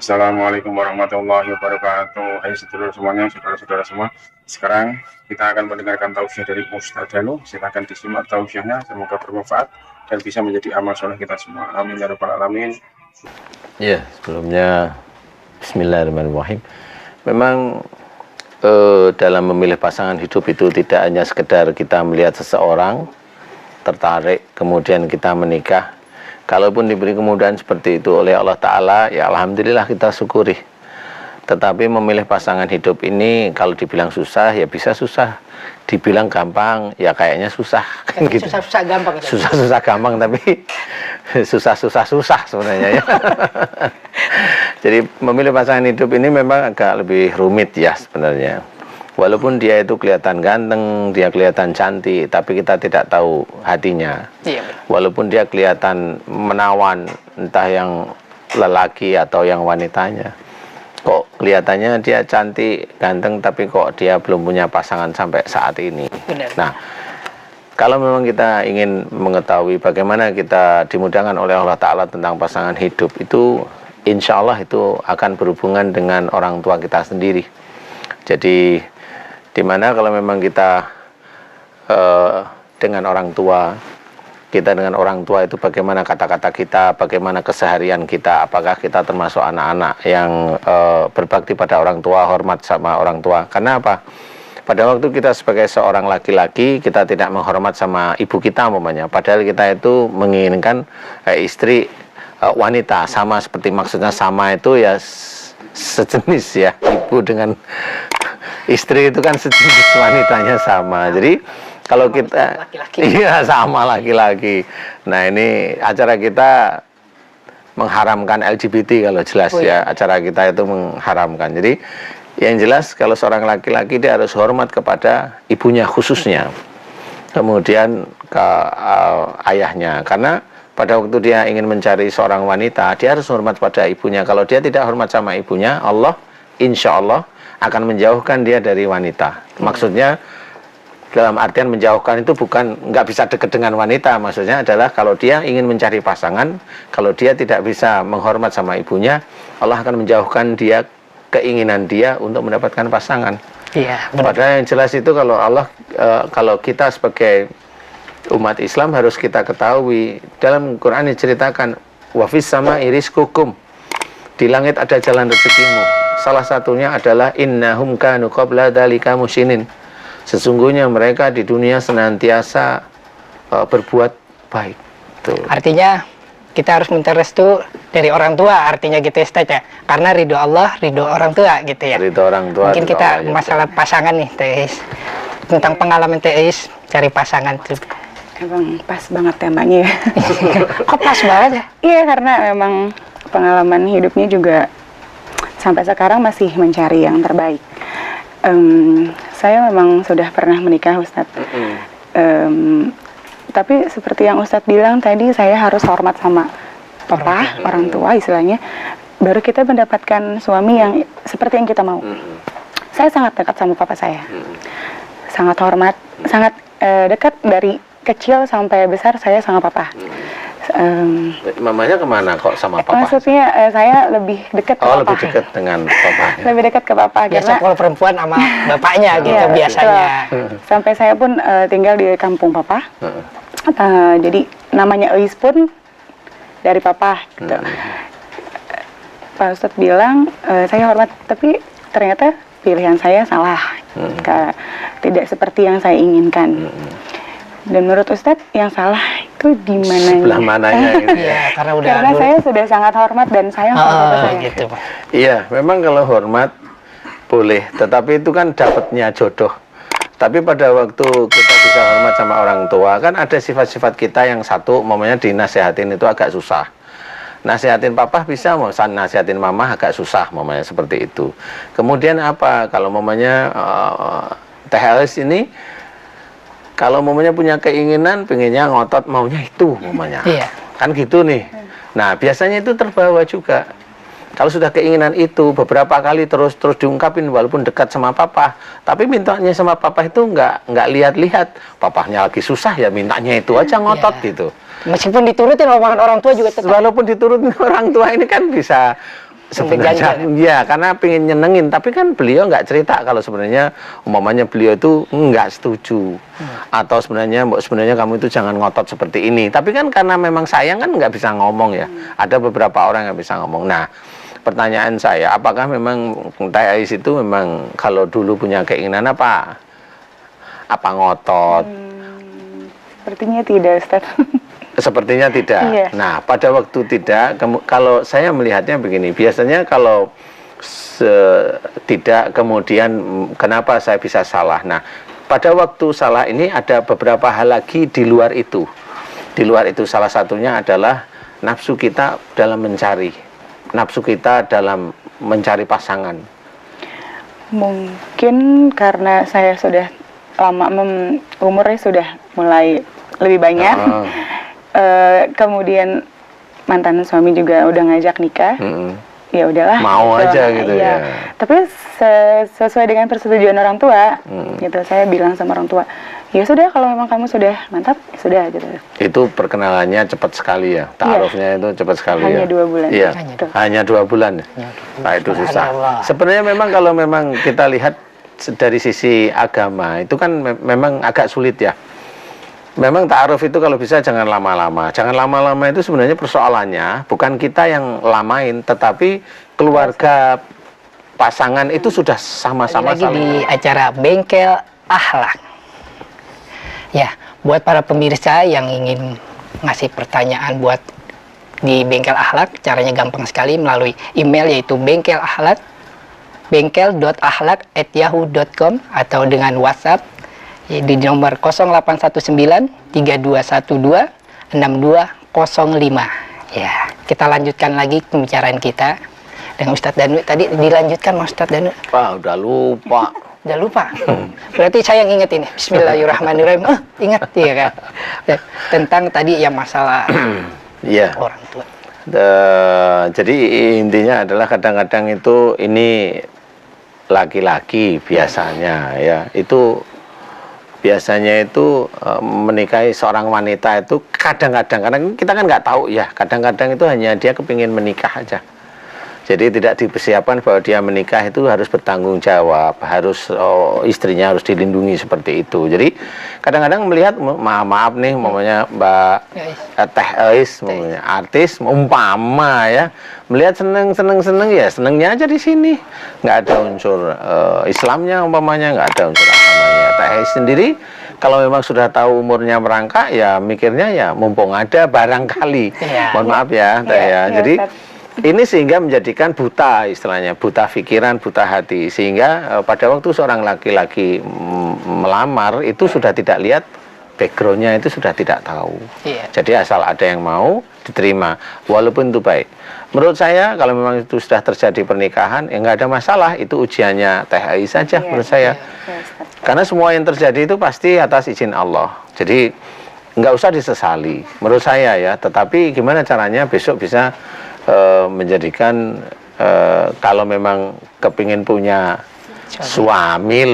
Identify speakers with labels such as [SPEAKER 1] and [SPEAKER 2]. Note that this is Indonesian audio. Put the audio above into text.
[SPEAKER 1] Assalamualaikum warahmatullahi wabarakatuh. Hai sedulur semuanya, saudara-saudara semua. Sekarang kita akan mendengarkan tausiah dari Ustaz Danu. Silakan disimak tausiahnya, semoga bermanfaat dan bisa menjadi amal soleh kita semua. Amin ya rabbal alamin.
[SPEAKER 2] Ya, sebelumnya Bismillahirrahmanirrahim. Memang dalam memilih pasangan hidup itu tidak hanya sekedar kita melihat seseorang tertarik kemudian kita menikah. Kalaupun diberi kemudahan seperti itu oleh Allah Ta'ala, ya Alhamdulillah kita syukuri. Tetapi memilih pasangan hidup ini kalau dibilang susah, ya bisa susah. Dibilang gampang, ya kayaknya susah. Kan gitu.
[SPEAKER 3] Susah-susah gampang.
[SPEAKER 2] Susah-susah gampang, tapi susah-susah sebenarnya ya. Jadi memilih pasangan hidup ini memang agak lebih rumit ya sebenarnya. Walaupun dia itu kelihatan ganteng, dia kelihatan cantik, tapi kita tidak tahu hatinya.
[SPEAKER 3] Iya,
[SPEAKER 2] walaupun dia kelihatan menawan, entah yang lelaki atau yang wanitanya. Kok kelihatannya dia cantik, ganteng, tapi kok dia belum punya pasangan sampai saat ini.
[SPEAKER 3] Benar.
[SPEAKER 2] Nah, kalau memang kita ingin mengetahui bagaimana kita dimudahkan oleh Allah Ta'ala tentang pasangan hidup, itu insya Allah itu akan berhubungan dengan orang tua kita sendiri. Jadi dimana kalau memang kita dengan orang tua, kita dengan orang tua itu bagaimana kata-kata kita, bagaimana keseharian kita, apakah kita termasuk anak-anak yang berbakti pada orang tua, hormat sama orang tua. Karena apa? Pada waktu kita sebagai seorang laki-laki, kita tidak menghormat sama ibu kita umpamanya, padahal kita itu menginginkan istri wanita, sama seperti maksudnya sama itu ya sejenis ya, ibu dengan istri itu kan sejenis wanitanya sama. Jadi kalau kita iya sama laki-laki. Nah ini acara kita mengharamkan LGBT kalau jelas ya. Acara kita itu mengharamkan. Jadi yang jelas kalau seorang laki-laki dia harus hormat kepada ibunya khususnya. Kemudian ke ayahnya. Karena pada waktu dia ingin mencari seorang wanita, dia harus hormat pada ibunya. Kalau dia tidak hormat sama ibunya, Allah insya Allah akan menjauhkan dia dari wanita. Maksudnya dalam artian menjauhkan itu bukan nggak bisa dekat dengan wanita. Maksudnya adalah kalau dia ingin mencari pasangan, kalau dia tidak bisa menghormat sama ibunya, Allah akan menjauhkan dia, keinginan dia untuk mendapatkan pasangan.
[SPEAKER 3] Iya, benar.
[SPEAKER 2] Padahal yang jelas itu kalau Allah, kalau kita sebagai umat Islam harus kita ketahui, dalam Quran diceritakan wafis sama iris kukum, di langit ada jalan rezekimu. Salah satunya adalah innahum kanu qabla dzalika muhsinin. Sesungguhnya mereka di dunia senantiasa berbuat baik. Tuh.
[SPEAKER 3] Artinya kita harus minta restu dari orang tua, artinya gitu Ustaz ya. Karena ridho Allah, ridho orang tua gitu ya.
[SPEAKER 2] Ridho orang tua.
[SPEAKER 3] Mungkin kita masalah pasangan nih Teis. Tentang pengalaman Teis cari pasangan tuh.
[SPEAKER 4] Emang pas banget temanya ya.
[SPEAKER 3] Kok pas banget ya?
[SPEAKER 4] Iya, karena memang pengalaman hidupnya juga sampai sekarang masih mencari yang terbaik. Saya memang sudah pernah menikah, Ustadz. Tapi seperti yang Ustadz bilang tadi, saya harus hormat sama papa, orang tua istilahnya. Baru kita mendapatkan suami yang seperti yang kita mau. Saya sangat dekat sama papa saya. Sangat hormat, sangat dekat dari kecil sampai besar saya sama papa.
[SPEAKER 2] Mamanya kemana kok sama papa?
[SPEAKER 4] Maksudnya saya lebih dekat ke papa.
[SPEAKER 2] Lebih dekat dengan papa.
[SPEAKER 4] Lebih dekat ke papa.
[SPEAKER 3] Biasa
[SPEAKER 4] karena
[SPEAKER 3] kalau perempuan sama bapaknya gitu
[SPEAKER 4] iya,
[SPEAKER 3] biasanya.
[SPEAKER 4] Sampai saya pun tinggal di kampung papa. Jadi namanya Eis pun dari papa gitu. Pak Ustadz bilang saya hormat, tapi ternyata pilihan saya salah. Tidak seperti yang saya inginkan. Dan menurut Ustadz yang salah itu di mananya?
[SPEAKER 2] Sebelah mananya gitu.
[SPEAKER 3] Iya,
[SPEAKER 4] karena saya sudah sangat hormat dan sayang sama papa saya.
[SPEAKER 3] Gitu, Pak.
[SPEAKER 2] Iya, memang kalau hormat boleh, tetapi itu kan dapatnya jodoh. Tapi pada waktu kita bisa hormat sama orang tua, kan ada sifat-sifat kita yang satu, momennya dinasehatin itu agak susah. Nasihatin papa bisa, nasihatin mama agak susah, momennya seperti itu. Kemudian apa? Kalau momennya THLS ini, kalau momennya punya keinginan, pengennya ngotot, maunya itu momennya.
[SPEAKER 3] Iya.
[SPEAKER 2] Kan gitu nih. Nah, biasanya itu terbawa juga. Kalau sudah keinginan itu beberapa kali terus diungkapin walaupun dekat sama papa, tapi mintanya sama papa itu nggak lihat-lihat. Papahnya lagi susah ya mintanya itu aja ngotot gitu.
[SPEAKER 3] Meskipun diturutin omongan orang tua juga tetap.
[SPEAKER 2] Walaupun diturutin orang tua ini kan bisa sebenarnya
[SPEAKER 3] ganjil.
[SPEAKER 2] ya karena pengen nyenengin, tapi kan beliau nggak cerita kalau sebenarnya umpamanya beliau itu nggak setuju atau sebenarnya kamu itu jangan ngotot seperti ini, tapi kan karena memang sayang kan nggak bisa ngomong ya. Ada beberapa orang yang bisa ngomong. Nah, pertanyaan saya, apakah memang Teh Ais itu memang kalau dulu punya keinginan apa ngotot?
[SPEAKER 4] Sepertinya tidak, Ustaz.
[SPEAKER 2] Sepertinya tidak.
[SPEAKER 4] Iya.
[SPEAKER 2] Nah, pada waktu tidak, kalau saya melihatnya begini, biasanya kalau tidak, kemudian kenapa saya bisa salah? Nah, pada waktu salah ini ada beberapa hal lagi di luar itu. Di luar itu salah satunya adalah nafsu kita dalam mencari. Nafsu kita dalam mencari pasangan.
[SPEAKER 4] Mungkin karena saya sudah lama, umurnya sudah mulai lebih banyak. Kemudian mantan suami juga udah ngajak nikah. Ya udahlah.
[SPEAKER 2] Mau aja gitu ya.
[SPEAKER 4] Tapi sesuai dengan persetujuan orang tua, gitu. Saya bilang sama orang tua, ya sudah kalau memang kamu sudah mantap, ya sudah gitu.
[SPEAKER 2] Itu perkenalannya cepat sekali ya. Ta'arufnya itu cepat sekali
[SPEAKER 4] hanya
[SPEAKER 2] ya.
[SPEAKER 4] 2 bulan.
[SPEAKER 2] Iya. Hanya 2 bulan. Nah, itu susah. Sebenarnya memang kalau memang kita lihat dari sisi agama itu kan memang agak sulit ya. Memang ta'aruf itu kalau bisa jangan lama-lama. Jangan lama-lama itu sebenarnya persoalannya bukan kita yang lamain, tetapi keluarga pasangan itu sudah sama-sama
[SPEAKER 3] lagi di acara Bengkel Akhlak. Ya, buat para pemirsa yang ingin ngasih pertanyaan buat di Bengkel Akhlak, caranya gampang sekali melalui email yaitu bengkel.akhlak@yahoo.com atau dengan WhatsApp di nomor 0819 3212 6205. Ya, kita lanjutkan lagi pembicaraan kita dengan Ustadz Danu. Tadi dilanjutkan Mas Ustadz Danu.
[SPEAKER 2] Wah, udah lupa.
[SPEAKER 3] Udah lupa. Berarti saya yang inget ini. Bismillahirrahmanirrahim. Ingat ya kan. Tentang tadi yang masalah
[SPEAKER 2] Iya.
[SPEAKER 3] orang tua.
[SPEAKER 2] Jadi intinya adalah kadang-kadang itu ini laki-laki biasanya ya itu biasanya itu menikahi seorang wanita itu kadang-kadang, karena kita kan nggak tahu ya, kadang-kadang itu hanya dia kepingin menikah aja. Jadi tidak dipersiapkan bahwa dia menikah itu harus bertanggung jawab, harus istrinya harus dilindungi seperti itu. Jadi kadang-kadang melihat maaf nih, mamanya Mbak Teh Ais, mamanya artis, umpama ya, melihat seneng ya senengnya aja di sini, nggak ada unsur Islamnya umpamanya, nggak ada unsur agamanya. Teh Ais sendiri kalau memang sudah tahu umurnya merangkak ya mikirnya ya mumpung ada barangkali. Mohon maaf ya Teh ya. Jadi ini sehingga menjadikan buta, istilahnya buta pikiran, buta hati, sehingga pada waktu seorang laki-laki melamar itu sudah tidak lihat backgroundnya, itu sudah tidak tahu. Jadi asal ada yang mau diterima, walaupun itu baik. Menurut saya kalau memang itu sudah terjadi pernikahan ya nggak ada masalah, itu ujiannya Teh Ais saja menurut saya. Karena semua yang terjadi itu pasti atas izin Allah. Jadi nggak usah disesali menurut saya ya. Tetapi gimana caranya besok bisa menjadikan kalau memang kepingin punya suami loh